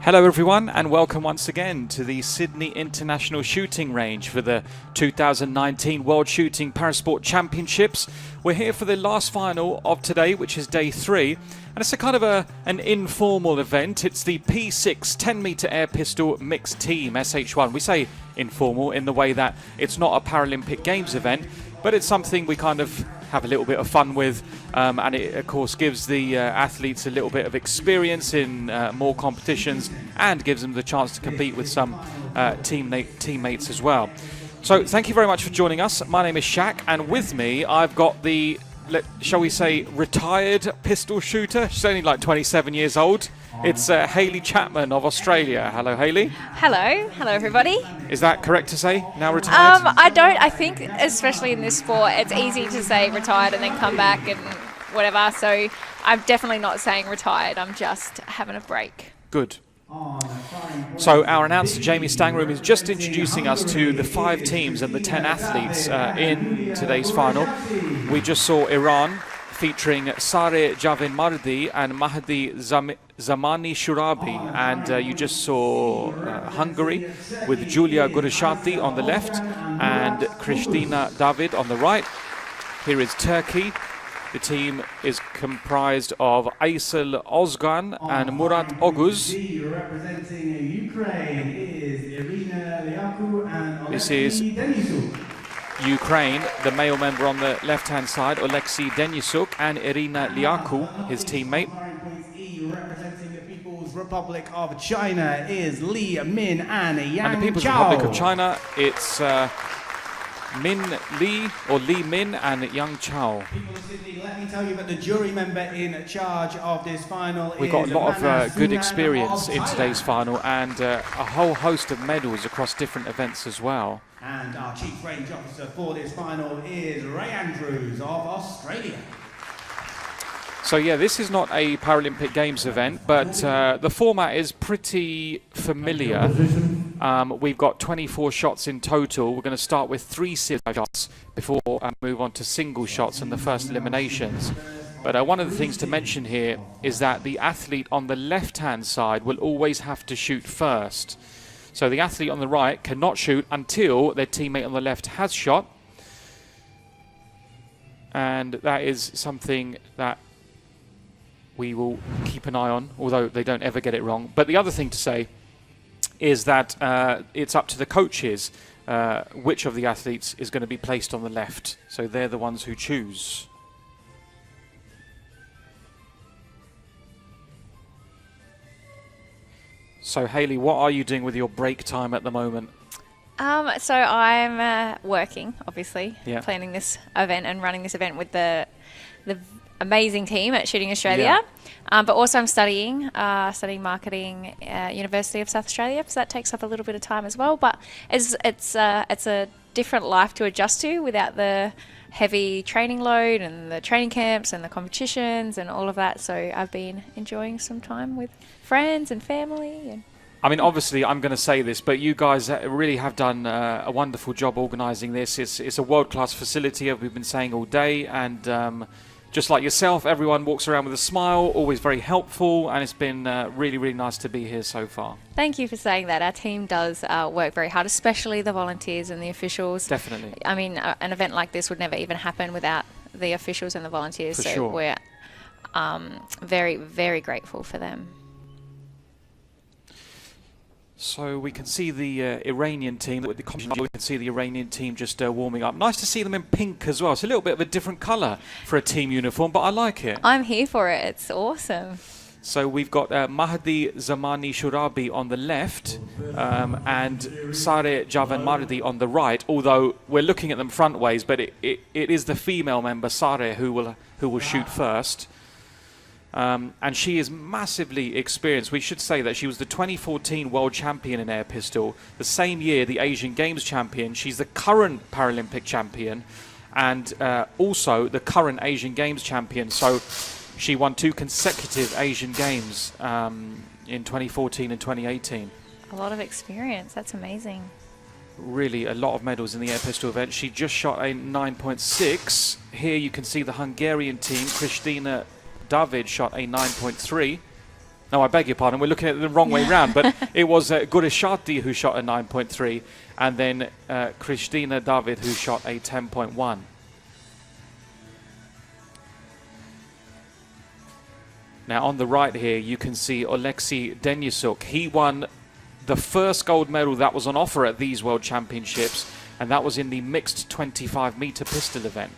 Hello everyone and welcome once again to the Sydney International Shooting Range for the 2019 World Shooting Parasport Championships. We're here for the last final of today, which is day 3, and it's a kind of an informal event. It's the P6 10 metre air pistol mixed team SH1. We say informal in the way that it's not a Paralympic Games event, but it's something we kind of have a little bit of fun with, and it of course gives the athletes a little bit of experience in more competitions and gives them the chance to compete with some teammates as well. So thank you very much for joining us. My name is Shaq, and with me I've got the, shall we say, retired pistol shooter. She's only like 27 years old. It's Hayley Chapman of Australia. Hello, Hayley. Hello. Hello, everybody. Is that correct to say, now retired? I think, especially in this sport, it's easy to say retired and then come back and whatever. So I'm definitely not saying retired. I'm just having a break. Good. So our announcer, Jamie Stangroom, is just introducing us to the 5 teams and the 10 athletes in today's final. We just saw Iran featuring Sare Javin Mardi and Mahdi Zamani Shurabi, and you just saw Hungary with Julia Gurashati on the left and Kristina David on the right. Here is Turkey. The team is comprised of Aysel Ozgan and Murat Oguz. Representing Ukraine is Irina Liaku and This is Ukraine, the male member on the left-hand side, Oleksiy Denisuk, and Irina Liaku, his teammate. Representing the People's Republic of China is Li Min and Yang Chao. And the People's Republic of China, it's Min Li, or Li Min, and Yang Chao. People of Sydney, let me tell you that the jury member in charge of this final We've got a lot of good experience in today's final, and a whole host of medals across different events as well. And our chief range officer for this final is Ray Andrews of Australia. So yeah, this is not a Paralympic Games event, but the format is pretty familiar. We've got 24 shots in total. We're going to start with 3 series shots before move on to single shots in the first eliminations. But one of the things to mention here is that the athlete on the left-hand side will always have to shoot first. So the athlete on the right cannot shoot until their teammate on the left has shot. And that is something that we will keep an eye on, although they don't ever get it wrong. But the other thing to say is that it's up to the coaches which of the athletes is going to be placed on the left. So they're the ones who choose. So Hayley, what are you doing with your break time at the moment? So I'm working, obviously, Yeah. planning this event and running this event with the amazing team at Shooting Australia. Yeah. But also I'm studying marketing at University of South Australia, so that takes up a little bit of time as well. But it's a different life to adjust to without the heavy training load and the training camps and the competitions and all of that. So I've been enjoying some time with friends and family. And I mean, obviously, I'm going to say this, but you guys really have done a wonderful job organising this. It's a world-class facility, as we've been saying all day, and just like yourself, everyone walks around with a smile, always very helpful, and it's been really, really nice to be here so far. Thank you for saying that. Our team does work very hard, especially the volunteers and the officials. Definitely. I mean, an event like this would never even happen without the officials and the volunteers. For so sure. We're very, very grateful for them. So we can see the Iranian team. We can see the Iranian team just warming up. Nice to see them in pink as well. It's a little bit of a different colour for a team uniform, but I like it. I'm here for it. It's awesome. So we've got Mahdi Zamani Shurabi on the left and Sare Javan Mardi on the right, although we're looking at them front ways, but it is the female member, Sare, who will shoot first. And she is massively experienced. We should say that she was the 2014 world champion in air pistol. The same year, the Asian Games champion. She's the current Paralympic champion and also the current Asian Games champion. So she won 2 consecutive Asian Games in 2014 and 2018. A lot of experience. That's amazing. Really a lot of medals in the air pistol event. She just shot a 9.6. Here you can see the Hungarian team. Kristina David shot a 9.3. No, I beg your pardon. We're looking at it the wrong way round. But it was Gureshati who shot a 9.3, and then Christina David who shot a 10.1. Now on the right here, you can see Oleksiy Denisuk. He won the first gold medal that was on offer at these World Championships, and that was in the mixed 25-meter pistol event.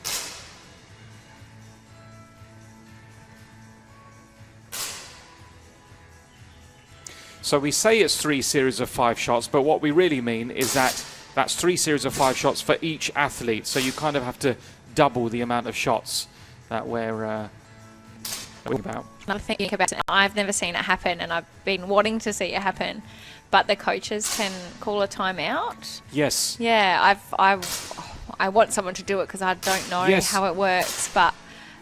So we say it's 3 series of 5 shots, but what we really mean is that that's 3 series of 5 shots for each athlete. So you kind of have to double the amount of shots that we're about. Another thing about it, I've never seen it happen, and I've been wanting to see it happen, but the coaches can call a timeout. Yes. Yeah, I want someone to do it because I don't know how it works, but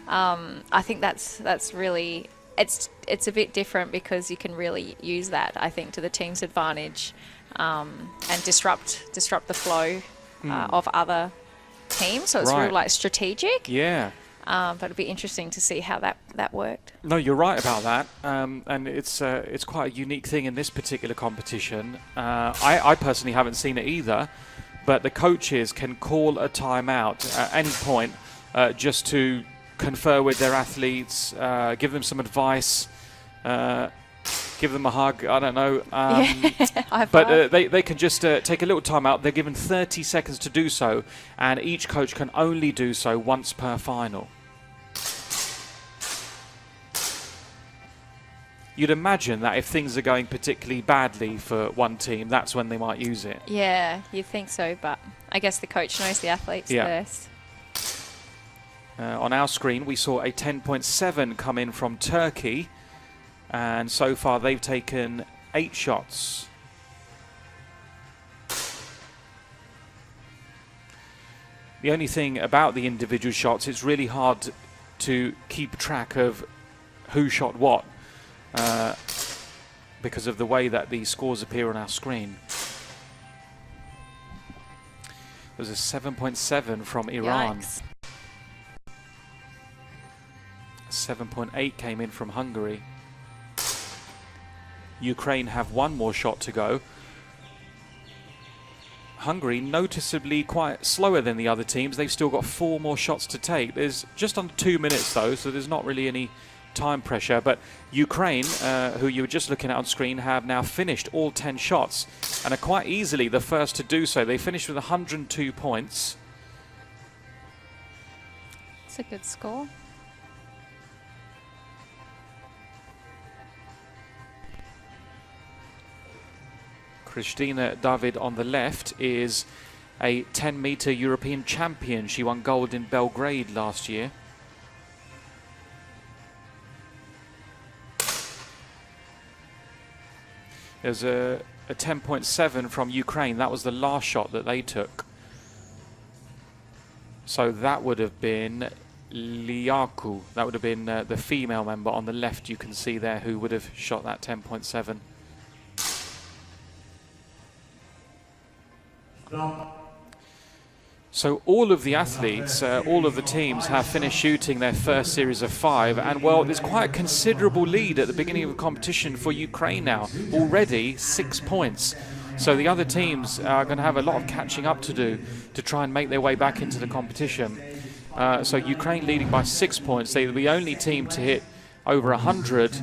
I think that's really it's a bit different because you can really use that, I think, to the team's advantage, and disrupt the flow of other teams. So it's really like strategic. Yeah. But it'd be interesting to see how that worked. No, you're right about that, and it's quite a unique thing in this particular competition. I personally haven't seen it either, but the coaches can call a timeout at any point just to confer with their athletes, give them some advice, give them a hug, I don't know. But they can just take a little timeout. They're given 30 seconds to do so, and each coach can only do so once per final. You'd imagine that if things are going particularly badly for one team, that's when they might use it. Yeah, you'd think so, but I guess the coach knows the athletes first. On our screen, we saw a 10.7 come in from Turkey, and so far they've taken 8 shots. The only thing about the individual shots, it's really hard to keep track of who shot what. Because of the way that the scores appear on our screen. There's a 7.7 from Iran. Yikes. 7.8 came in from Hungary. Ukraine have one more shot to go. Hungary noticeably quite slower than the other teams. They've still got 4 more shots to take. There's just under 2 minutes though, so there's not really any time pressure, but Ukraine, who you were just looking at on screen, have now finished all 10 shots and are quite easily the first to do so. They finished with 102 points. It's a good score. Christina David on the left is a 10-meter European champion. She won gold in Belgrade last year. There's a 10.7 from Ukraine. That was the last shot that they took. So that would have been Liaku. That would have been the female member on the left, you can see there, who would have shot that 10.7. So all of the athletes, all of the teams have finished shooting their first series of 5, and well, there's quite a considerable lead at the beginning of the competition for Ukraine now. Already 6 points. So the other teams are going to have a lot of catching up to do to try and make their way back into the competition. So Ukraine leading by 6 points. They're the only team to hit over 100,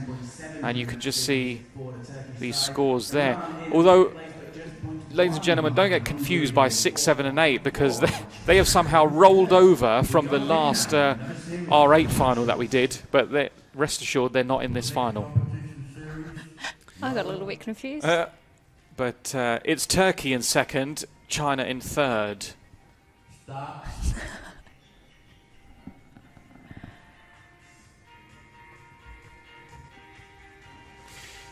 and you can just see these scores there. Although, ladies and gentlemen, don't get confused by 6, 7 and 8, because they have somehow rolled over from the last R8 final that we did, but rest assured they're not in this final. I got a little bit confused. But it's Turkey in second, China in third.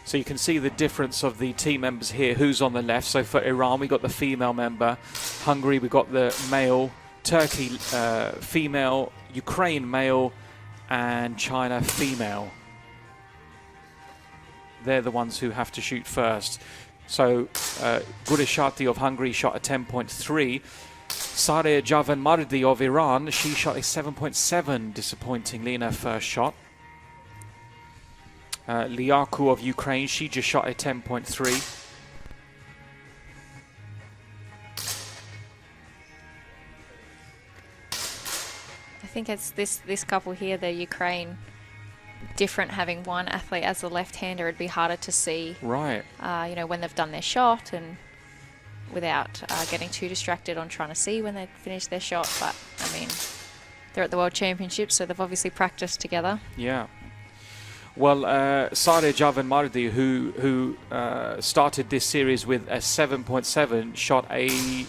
So you can see the difference of the team members here, who's on the left. So for Iran, we got the female member. Hungary, we got the male. Turkey, female. Ukraine, male. And China, female. They're the ones who have to shoot first. So Gureshati of Hungary shot a 10.3. Sare Javanmardi of Iran, she shot a 7.7, disappointingly, in her first shot. Liaku of Ukraine, she just shot a 10.3. I think it's this couple here, the Ukraine, different having one athlete as the left-hander. It'd be harder to see, Right. you know, when they've done their shot and without getting too distracted on trying to see when they finish their shot. But I mean, they're at the World Championships, so they've obviously practiced together. Yeah. Well, Sare Javanmardi, who started this series with a 7.7, shot a...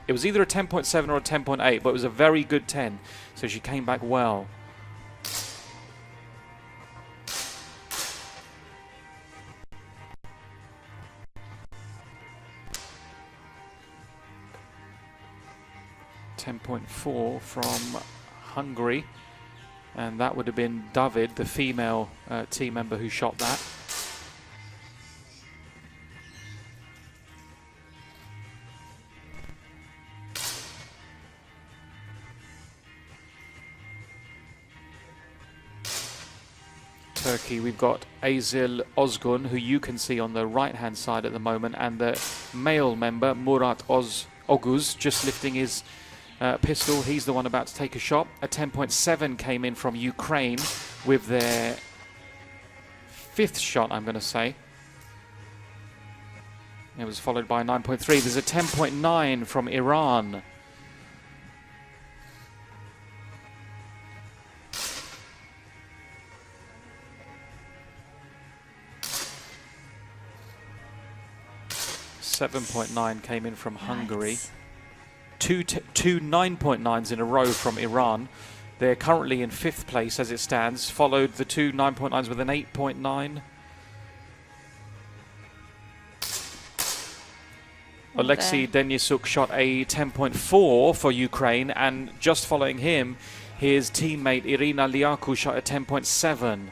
It was either a 10.7 or a 10.8, but it was a very good 10. So she came back well. .4 from Hungary, and that would have been David, the female team member who shot that. Turkey, we've got Azil Ozgun, who you can see on the right hand side at the moment, and the male member Murat Oguz just lifting his pistol. He's the one about to take a shot. A 10.7 came in from Ukraine with their 5th shot, I'm going to say. It was followed by a 9.3. There's a 10.9 from Iran. .9 came in from Hungary. Two 9.9s in a row from Iran. They're currently in 5th place as it stands, followed the 2 9.9s with an 8.9. Alexei Denisuk shot a 10.4 for Ukraine, and just following him, his teammate Irina Liaku shot a 10.7.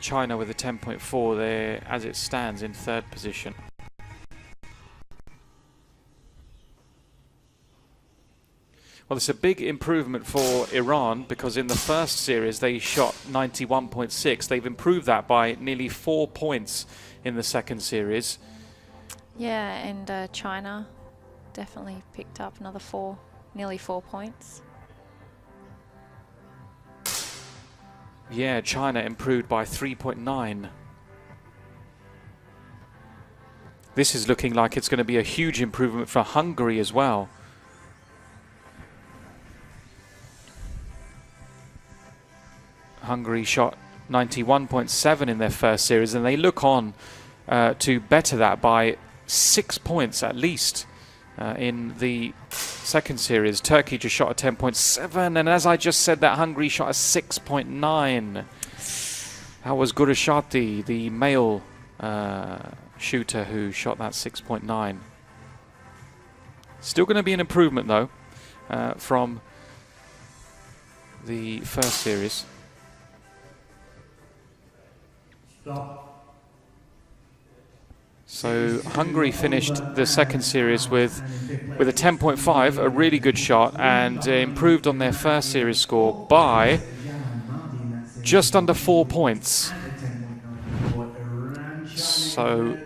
China with a 10.4 there as it stands in 3rd position. Well, it's a big improvement for Iran because in the first series they shot 91.6. They've improved that by nearly 4 points in the second series. Yeah, and China definitely picked up another nearly 4 points. Yeah, China improved by 3.9. This is looking like it's going to be a huge improvement for Hungary as well. Hungary shot 91.7 in their first series, and they look on to better that by 6 points at least in the second series. Turkey just shot a 10.7, and as I just said, that Hungary shot a 6.9. That was Gurashati, the male shooter, who shot that 6.9. Still going to be an improvement though from the first series. So Hungary finished the second series with a 10.5, a really good shot, and improved on their first series score by just under 4 points. So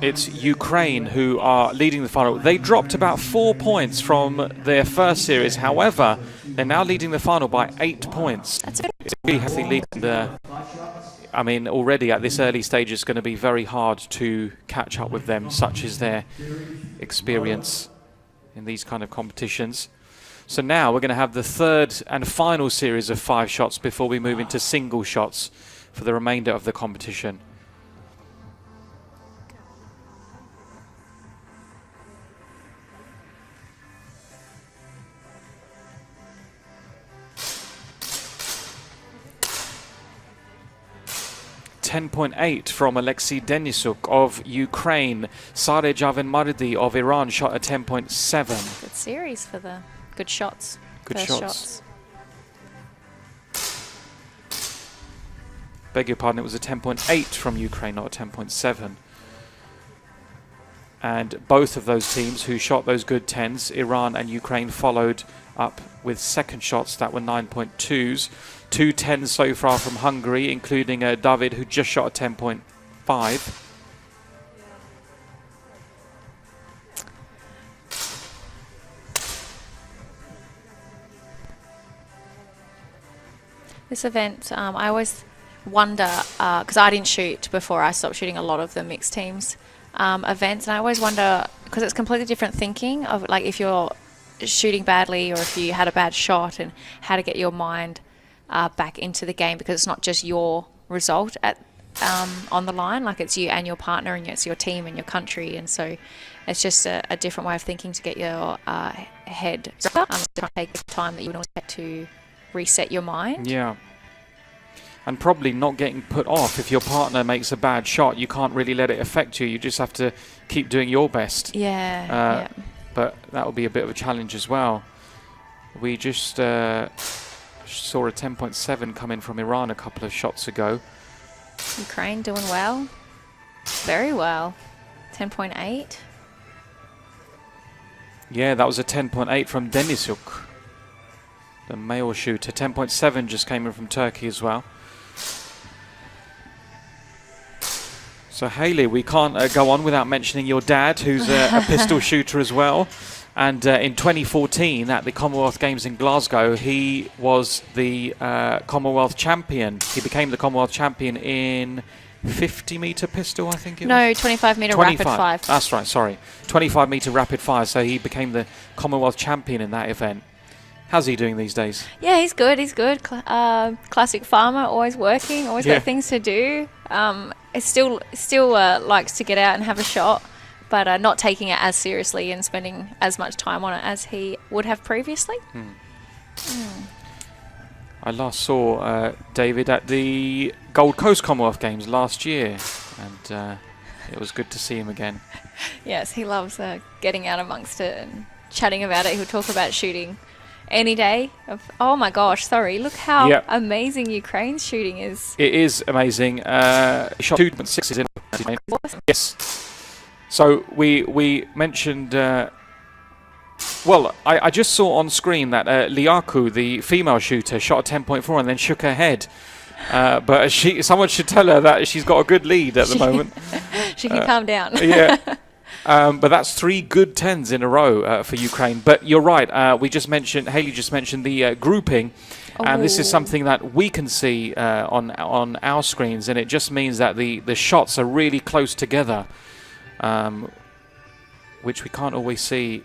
it's Ukraine who are leading the final. They dropped about 4 points from their first series. However, they're now leading the final by 8 points. It's really healthy lead. I mean, already at this early stage, it's going to be very hard to catch up with them, such is their experience in these kind of competitions. So now we're going to have the third and final series of 5 shots before we move into single shots for the remainder of the competition. .8 from Alexei Denisuk of Ukraine. Sare Javanmardi of Iran shot a 10.7. Good series for the good shots. Good shots. Beg your pardon, it was a 10.8 from Ukraine, not a 10.7. And both of those teams who shot those good 10s, Iran and Ukraine, followed up with second shots that were 9.2s. 2 10s so far from Hungary, including David, who just shot a 10.5. This event, I always wonder, because I didn't shoot before I stopped shooting a lot of the mixed teams events, and I always wonder, because it's completely different thinking of like if you're shooting badly or if you had a bad shot, and how to get your mind back into the game, because it's not just your result at on the line, like it's you and your partner, and it's your team and your country, and so it's just a different way of thinking to get your head take the time that you would always take to reset your mind. Yeah. And probably not getting put off. If your partner makes a bad shot, you can't really let it affect you. You just have to keep doing your best. Yeah. But that will be a bit of a challenge as well. We just saw a 10.7 come in from Iran a couple of shots ago. Ukraine doing well. Very well. 10.8. Yeah, that was a 10.8 from Denisuk, the male shooter. 10.7 just came in from Turkey as well. So Hayley, we can't go on without mentioning your dad, who's a pistol shooter as well. And in 2014, at the Commonwealth Games in Glasgow, he was the Commonwealth champion. He became the Commonwealth champion in 50-meter pistol, I think it was. No, 25-meter rapid fire. That's right, sorry. 25-meter rapid fire. So he became the Commonwealth champion in that event. How's he doing these days? Yeah, he's good. He's good. Classic farmer, always working, always got things to do. He still likes to get out and have a shot, but not taking it as seriously and spending as much time on it as he would have previously. I last saw David at the Gold Coast Commonwealth Games last year, and it was good to see him again. Yes, he loves getting out amongst it and chatting about it. He'll talk about shooting any day. Oh my gosh, sorry. Look how amazing Ukraine's shooting is. It is amazing. Shot 2.6 in. Yes. So we mentioned... well, I just saw on screen that Liaku, the female shooter, shot a 10.4 and then shook her head. But someone should tell her that she's got a good lead at the moment. She can calm down. Yeah. But that's 3 good 10s in a row for Ukraine. But you're right. Hayley just mentioned the grouping. And this is something that we can see on our screens. And it just means that the shots are really close together, which we can't always see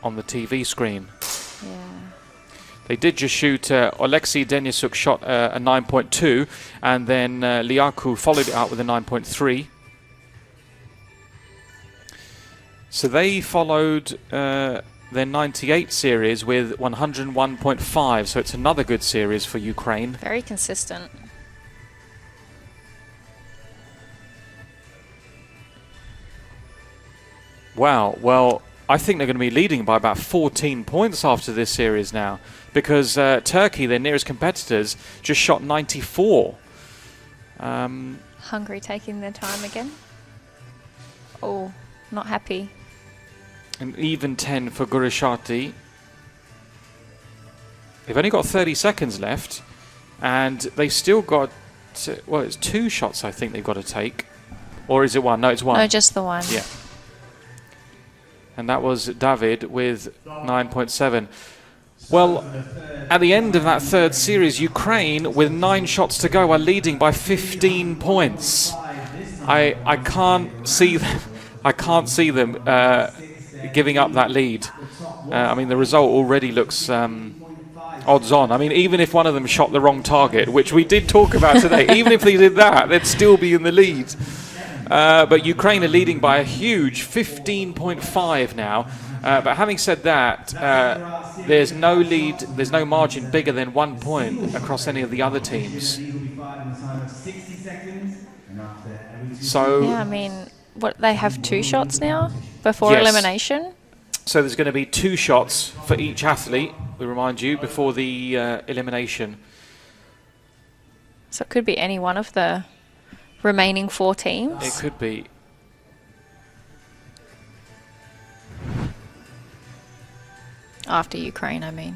on the TV screen. Yeah. They did just shoot, Oleksiy Denisuk shot a 9.2, and then Liaku followed it up with a 9.3. So they followed their 98 series with 101.5, so it's another good series for Ukraine. Very consistent. Wow, well, I think they're going to be leading by about 14 points after this series now, because Turkey, their nearest competitors, just shot 94. Hungary taking their time again. Oh, not happy. An even 10 for Gurishati. They've only got 30 seconds left, and they've still got, well, it's 2 shots I think they've got to take. Or is it 1? No, it's 1. No, just the 1. Yeah. And that was David with 9.7. Well, at the end of that third series, Ukraine, with 9 shots to go, are leading by 15 points. I can't see them. I can't see them giving up that lead. I mean, the result already looks odds on. I mean, even if one of them shot the wrong target, which we did talk about today, even if they did that, they'd still be in the lead. But Ukraine are leading by a huge 15.5 now. But having said that, there's no lead, there's no margin bigger than 1 point across any of the other teams. So yeah, I mean, what, they have 2 shots now before elimination? So there's going to be 2 shots for each athlete, we remind you, before the elimination. So it could be any one of the remaining 4 teams? It could be. After Ukraine, I mean.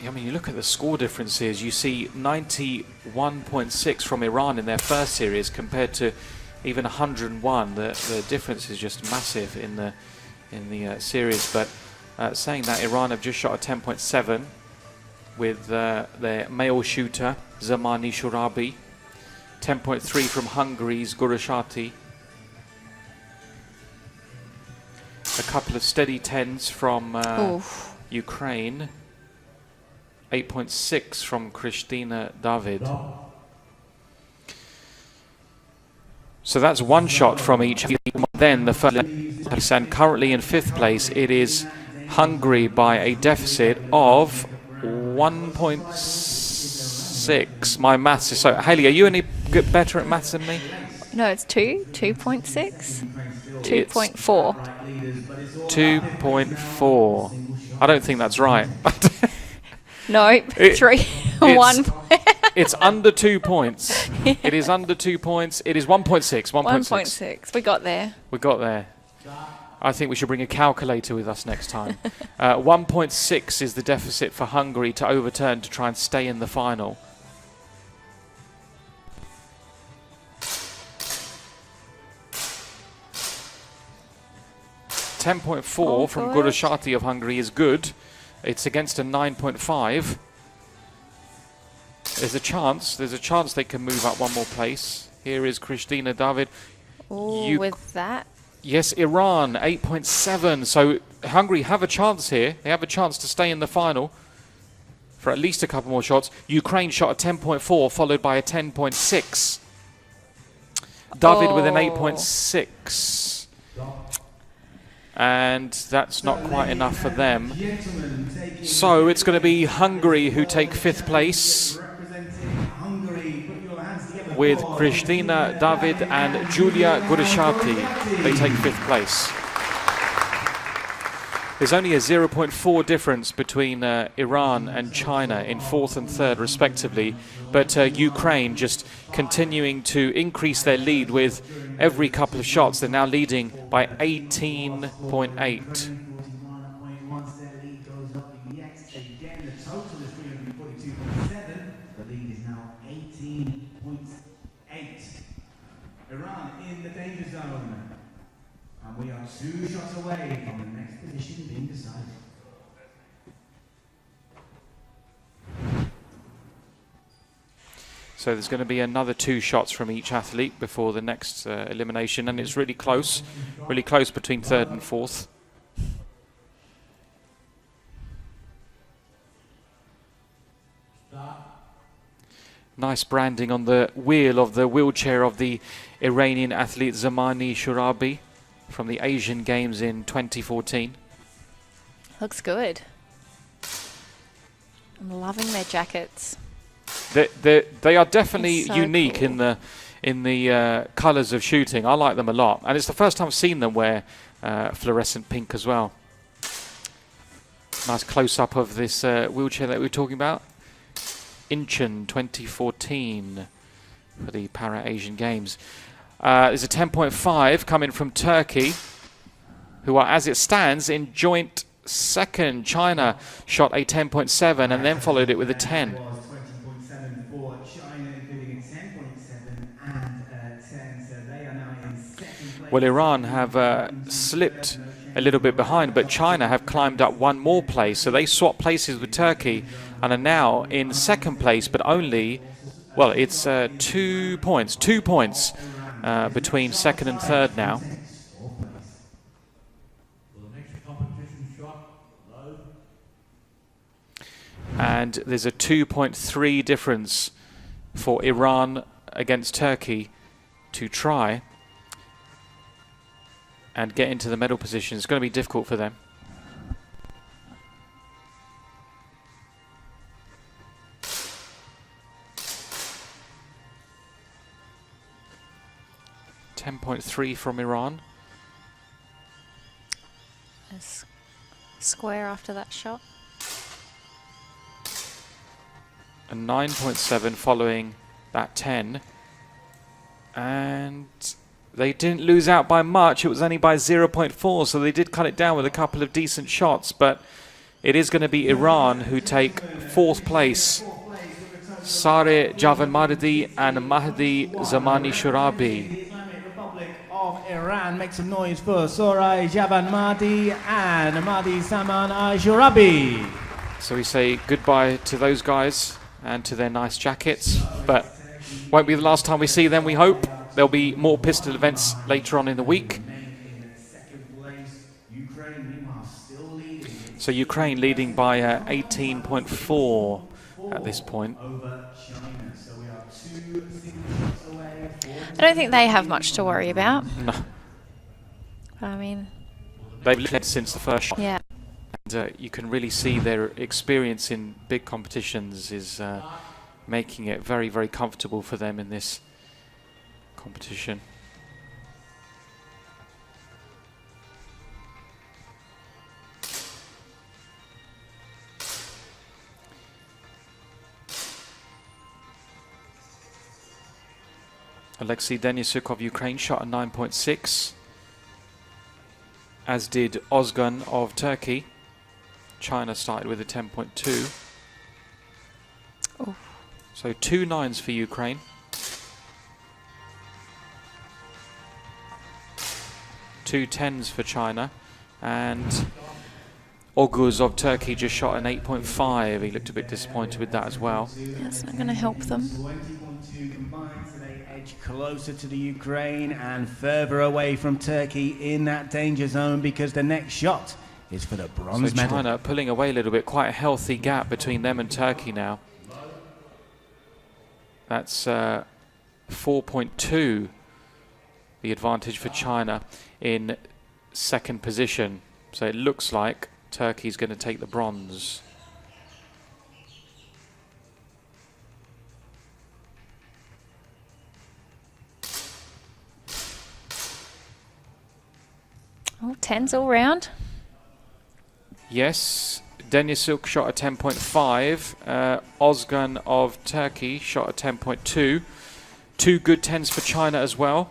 I mean, you look at the score differences, you see 91.6 from Iran in their first series compared to even 101. The difference is just massive in the series. But saying that, Iran have just shot a 10.7 with their male shooter, Zamani Shurabi. 10.3 from Hungary's Gurashati. A couple of steady 10s from Ukraine. 8.6 from Christina David. So that's one shot from each. Then the first place, and currently in 5th place it is Hungary by a deficit of 1.6. My maths is so... Hayley, are you any better at maths than me? No, it's 2.6? 2.4. 2.4. I don't think that's right. Nope, 3. 1. It's under 2 points. It is under 2 points. It is 1.6. 1.6. We got there. We got there. I think we should bring a calculator with us next time. 1.6 is the deficit for Hungary to overturn to try and stay in the final. .4 from Gurashati of Hungary is good. It's against a 9.5. There's a chance they can move up one more place. Here is Christina David. Ooh, with that? Yes, Iran, 8.7. So Hungary have a chance here. They have a chance to stay in the final for at least a couple more shots. Ukraine shot a 10.4, followed by a 10.6. David with an 8.6. And that's not quite enough for them. So it's going to be Hungary who take 5th place with Christina David and Julia Gurashati. They take 5th place. There's only a 0.4 difference between Iran and China in 4th and 3rd respectively, but Ukraine just continuing to increase their lead with every couple of shots. They're now leading by 18.8. Iran in the danger zone. And we are 2 shots away from the next position being decided. So there's going to be another 2 shots from each athlete before the next elimination, and it's really close between 3rd and 4th. Nice branding on the wheel of the wheelchair of the Iranian athlete Zamani Shurabi from the Asian Games in 2014. Looks good. I'm loving their jackets. They are definitely So unique cool. in the colours of shooting. I like them a lot, and it's the first time I've seen them wear fluorescent pink as well. Nice close-up of this wheelchair that we were talking about. Incheon 2014 for the Para-Asian Games. There's a 10.5 coming from Turkey, who are, as it stands, in joint 2nd. China shot a 10.7 and then followed it with a 10. Well, Iran have slipped a little bit behind, but China have climbed up one more place. So they swapped places with Turkey and are now in 2nd place, but only, well, it's 2 points. 2 points between 2nd and 3rd now. And there's a 2.3 difference for Iran against Turkey to try and get into the medal position. It's going to be difficult for them. .3 from Iran. A square after that shot. A 9.7 following that 10. And they didn't lose out by much. It was only by 0.4, so they did cut it down with a couple of decent shots. But it is going to be Iran who take 4th place. Sare Javanmardi and Mahdi Zamani Shurabi. Republic of Iran, make some noise for Sare Javanmardi and Mahdi Zaman Shurabi. So we say goodbye to those guys and to their nice jackets, but won't be the last time we see them, we hope. There'll be more pistol events later on in the week. So Ukraine leading by 18.4 at this point. I don't think they have much to worry about. No. I mean, They've led since the first shot. yeah. And you can really see their experience in big competitions is making it very, very comfortable for them in this competition. Alexei Denisuk of Ukraine shot a 9.6, as did Ozgun of Turkey. China started with a 10.2. Oh. So 2 9s for Ukraine. Two 10s for China. And Oguz of Turkey just shot an 8.5. He looked a bit disappointed with that as well. That's not going to help them. 20.2 combined, so they edge closer to the Ukraine and further away from Turkey in that danger zone because the next shot is for the bronze So medal. China pulling away a little bit, quite a healthy gap between them and Turkey now. That's 4.2, the advantage for China in 2nd position. So it looks like Turkey's going to take the bronze. Oh, 10s all round. Yes, Denisuk shot a 10.5. Ozgun of Turkey shot a 10.2. 2 good 10s for China as well.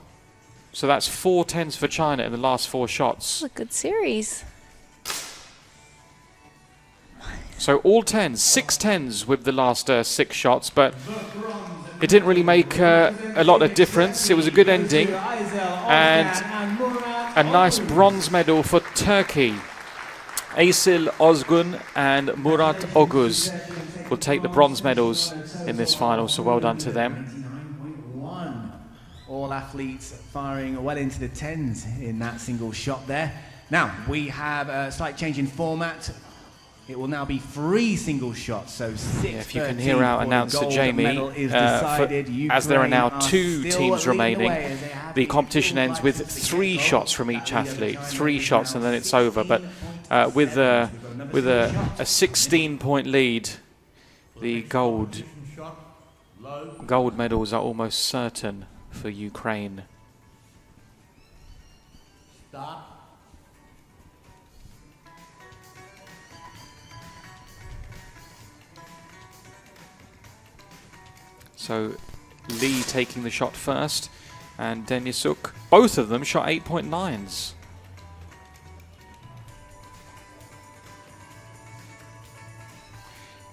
So that's 4 10s for China in the last 4 shots. It's a good series. So all 10s, 6 10s with the last 6 shots, but it didn't really make a lot of difference. It was a good ending and a nice bronze medal for Turkey. Asil Ozgun and Murat Oguz will take the bronze medals in this final, so well done to them. 99.1. All athletes firing well into the 10s in that single shot there. Now, we have a slight change in format. It will now be 3 single shots, so 6. If you can hear our announcer Jamie, as there are now 2 teams remaining, the competition ends with 3 shots from each athlete. 3 shots and then it's over. But with a 16-point lead, the gold medals are almost certain for Ukraine. Start. So Lee taking the shot first, and Denisuk, both of them shot 8.9s.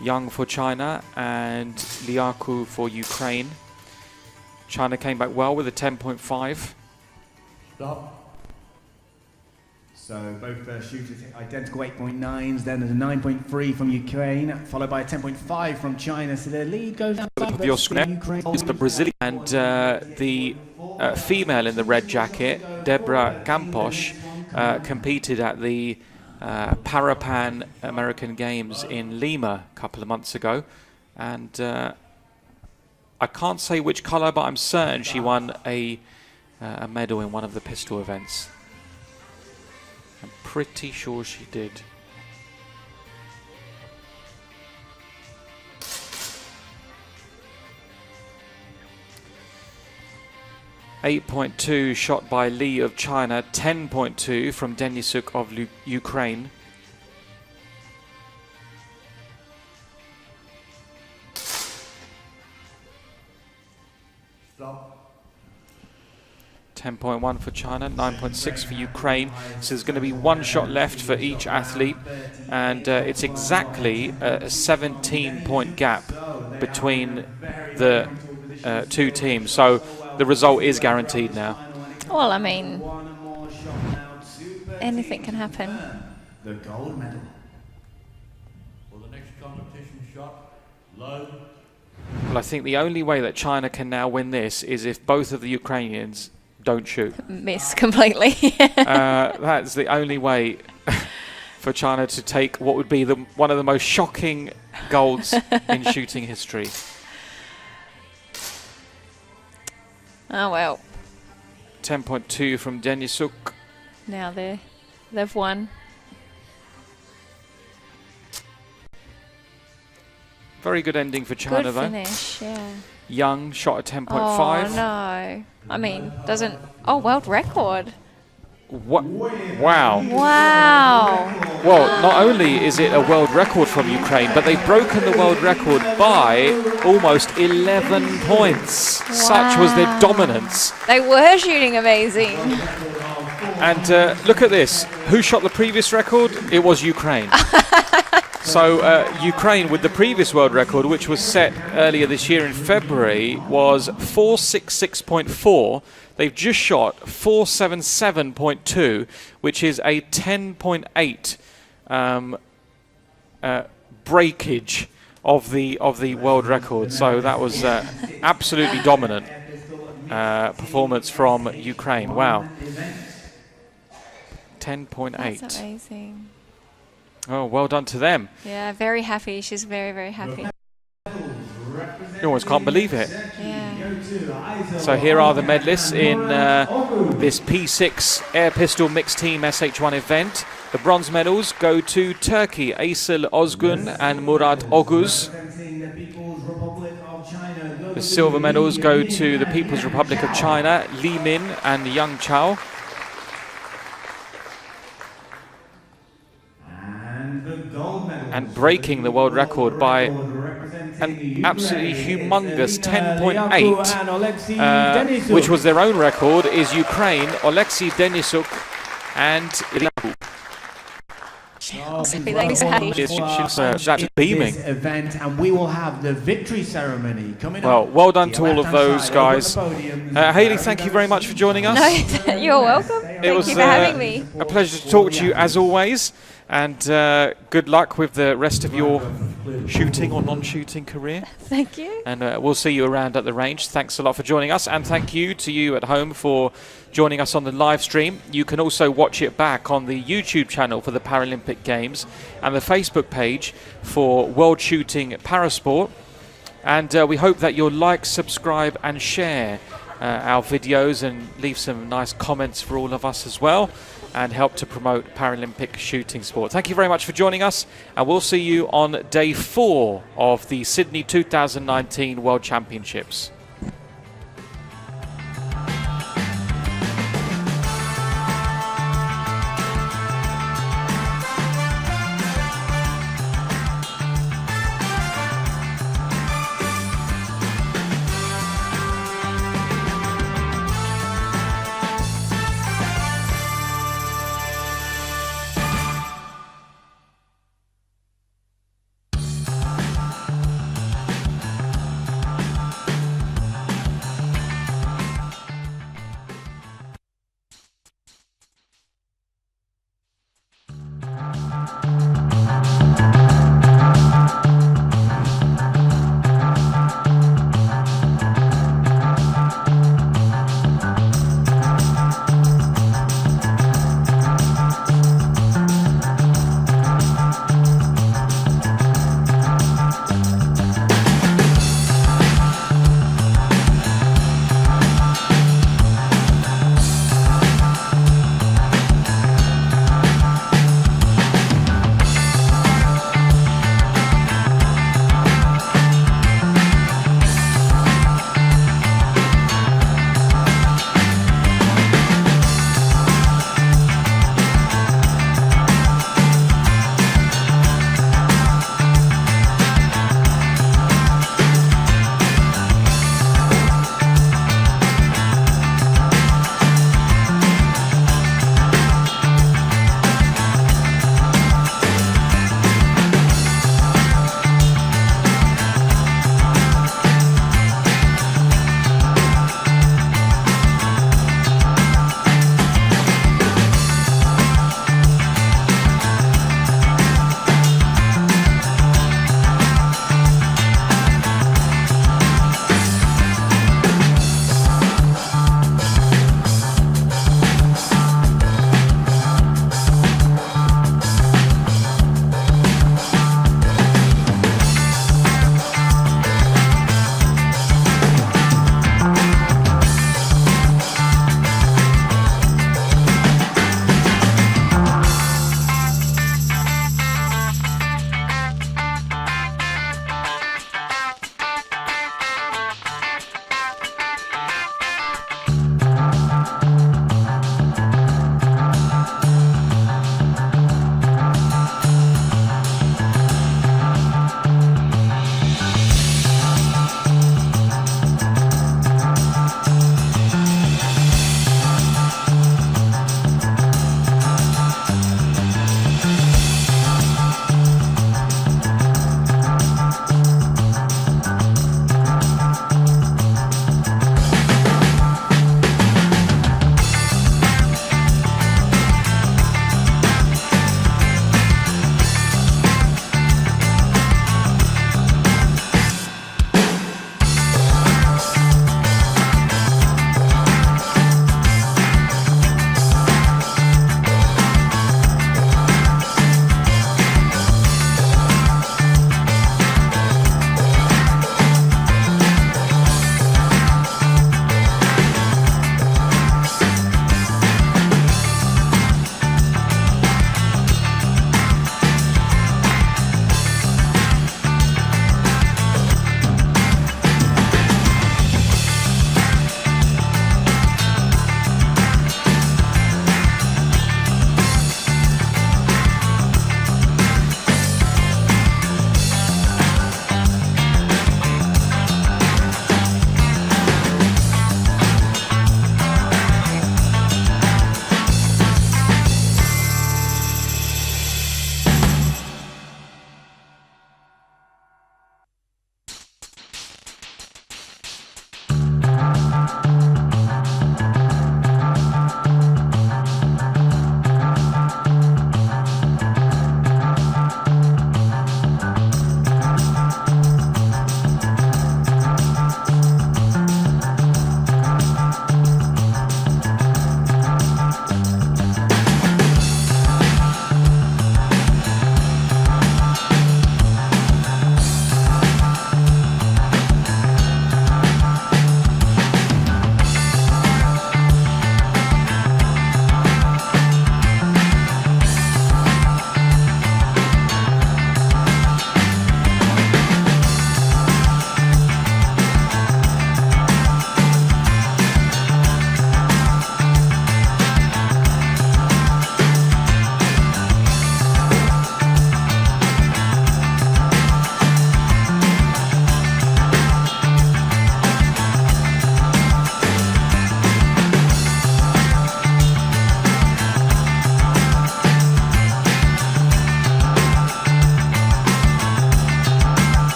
Young for China and Liaku for Ukraine. China came back well with a 10.5. Stop. So both shooters hit identical 8.9s, then there's a 9.3 from Ukraine, followed by a 10.5 from China, so their lead goes down. Of your screen is the Brazilian and the female in the red jacket, Debra Campos, competed at the Parapan American Games in Lima a couple of months ago, and I can't say which colour, but I'm certain she won a medal in one of the pistol events. I'm pretty sure she did. .2 shot by Lee of China, 10.2 from Denisuk of Ukraine. 10.1 for China, 9.6 for Ukraine. So there's going to be one shot left for each athlete, and it's exactly a 17-point gap between the two teams. So the result is guaranteed now. Well, I mean, anything can happen. The gold medal. For the next competition shot, low. Well, I think the only way that China can now win this is if both of the Ukrainians don't shoot. Miss completely. That's the only way for China to take what would be one of the most shocking golds in shooting history. Oh well. 10.2 from Denisuk. Now they've won. Very good ending for China, Good though. finish, yeah. Young shot at 10.5. Oh no. I mean, doesn't. Oh, world record. Wow. Wow. Well, not only is it a world record from Ukraine, but they've broken the world record by almost 11 points. Such was their dominance. They were shooting amazing. And look at this. Who shot the previous record? It was Ukraine. So Ukraine, with the previous world record, which was set earlier this year in February, was 466.4. They've just shot 477.2, which is a 10.8 breakage of the world record. So that was absolutely dominant performance from Ukraine. Wow. 10.8. That's amazing. Oh, well done to them. Yeah, very happy. She's very, very happy. You almost can't believe it. Yeah. So here are the medalists in this P6 Air Pistol Mixed Team SH1 event. The bronze medals go to Turkey, Aysel Ozgun and Murat Oguz. The silver medals go to the People's Republic of China, Li Min and Yang Chao. And breaking the world record by an absolutely humongous 10.8, which was their own record, is Ukraine, Oleksiy Denisuk and she's beaming. Event, and we will have the victory ceremony coming Well, up. well done to all of those guys. Hayley, thank you very much for joining us. No, you're welcome. Thank you for having me. A pleasure to talk to you as always. And good luck with the rest of your shooting or non-shooting career. Thank you. And we'll see you around at the range. Thanks a lot for joining us. And thank you to you at home for joining us on the live stream. You can also watch it back on the YouTube channel for the Paralympic Games and the Facebook page for World Shooting Parasport. And we hope that you'll like, subscribe and share our videos and leave some nice comments for all of us as well, and help to promote Paralympic shooting sport. Thank you very much for joining us, and we'll see you on day 4 of the Sydney 2019 World Championships.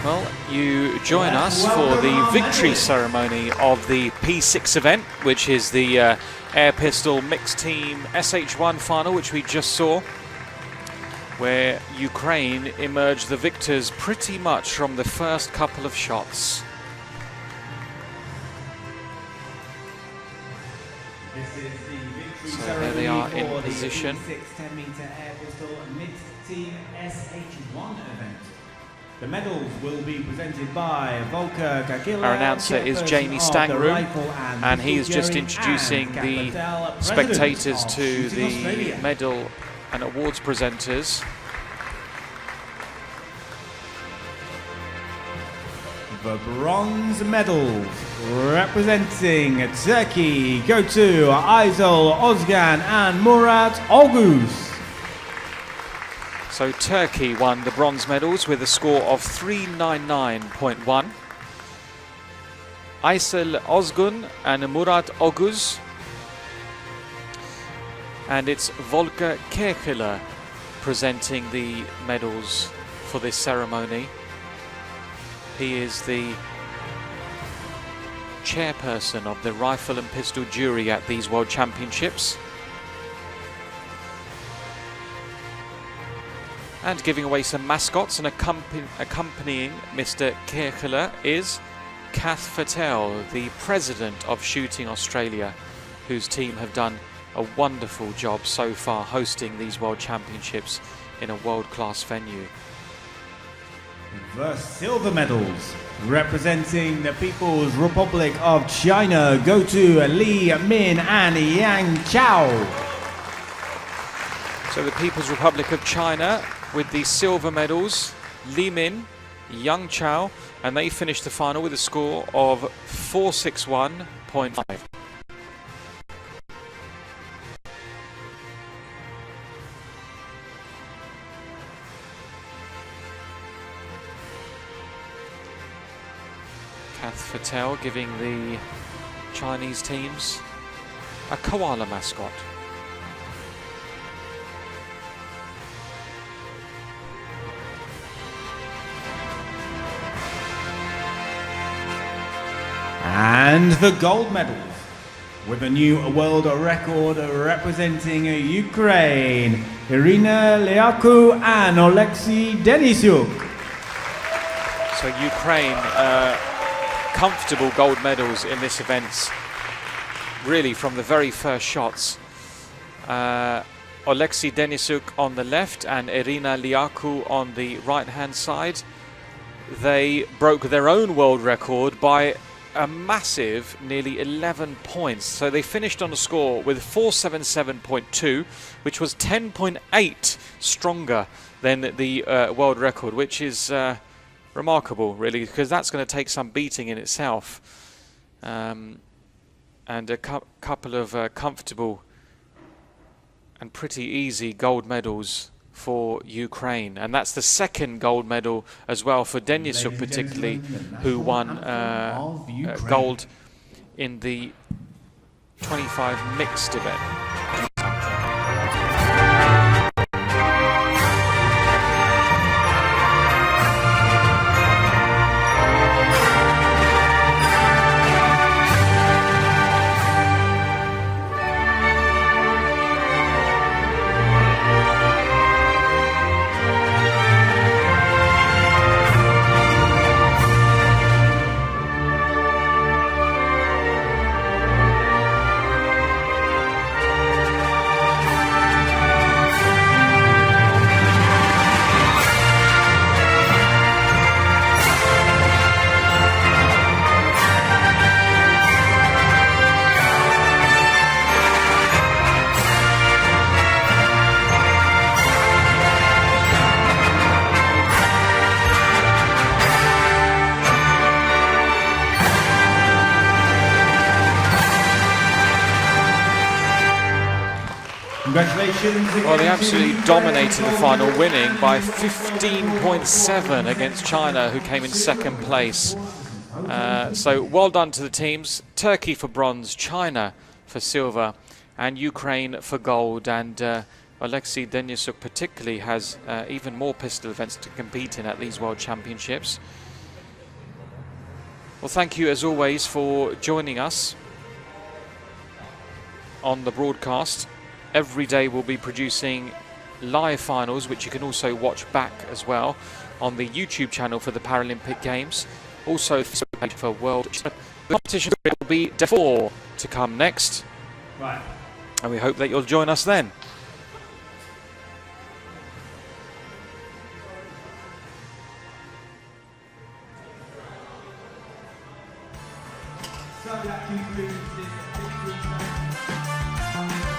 Well, you join us for the victory ceremony of the P6 event, which is the air pistol mixed team SH1 final, which we just saw, where Ukraine emerged the victors pretty much from the first couple of shots. So there they are in position. 10-meter air pistol mixed team SH1 event. The medals will be presented by Volker Gagila. Our announcer is Jamie Stangroom, and he's just introducing the spectators to the medal and awards presenters. The bronze medals representing Turkey go to Aysel Ozgan and Murat Oguz. So Turkey won the bronze medals with a score of 399.1. Aysel Ozgun and Murat Oguz. And it's Volker Kerkeler presenting the medals for this ceremony. He is the chairperson of the rifle and pistol jury at these World Championships. And giving away some mascots, and accompanying Mr. Kerkeler is Kath Patel, the president of Shooting Australia, whose team have done a wonderful job so far hosting these World Championships in a world-class venue. The silver medals representing the People's Republic of China go to Li Min and Yang Chao. So the People's Republic of China with the silver medals, Li Min, Yang Chao, and they finished the final with a score of 461.5. Kath Patel giving the Chinese teams a koala mascot. And the gold medals with a new world record representing Ukraine, Irina Lyaku and Oleksiy Denisyuk. So Ukraine, comfortable gold medals in this event, really from the very first shots. Oleksiy Denisyuk on the left and Irina Lyaku on the right hand side. They broke their own world record by a massive nearly 11 points. So they finished on a score with 477.2, which was 10.8 stronger than the world record, which is remarkable, really, because that's going to take some beating in itself. And a couple of comfortable and pretty easy gold medals for Ukraine, and that's the second gold medal as well for Denisyuk, particularly, who won gold in the 25 mixed event. Congratulations. Well, they absolutely dominated the final, winning by 15.7 against China, who came in second place. So well done to the teams. Turkey for bronze, China for silver, and Ukraine for gold. And Alexei Denisuk particularly has even more pistol events to compete in at these World Championships. Well, thank you as always for joining us on the broadcast. Every day we'll be producing live finals, which you can also watch back as well on the YouTube channel for the Paralympic Games. Also for World competition will be day 4 to come next. Right. And we hope that you'll join us then. So that concludes this victory.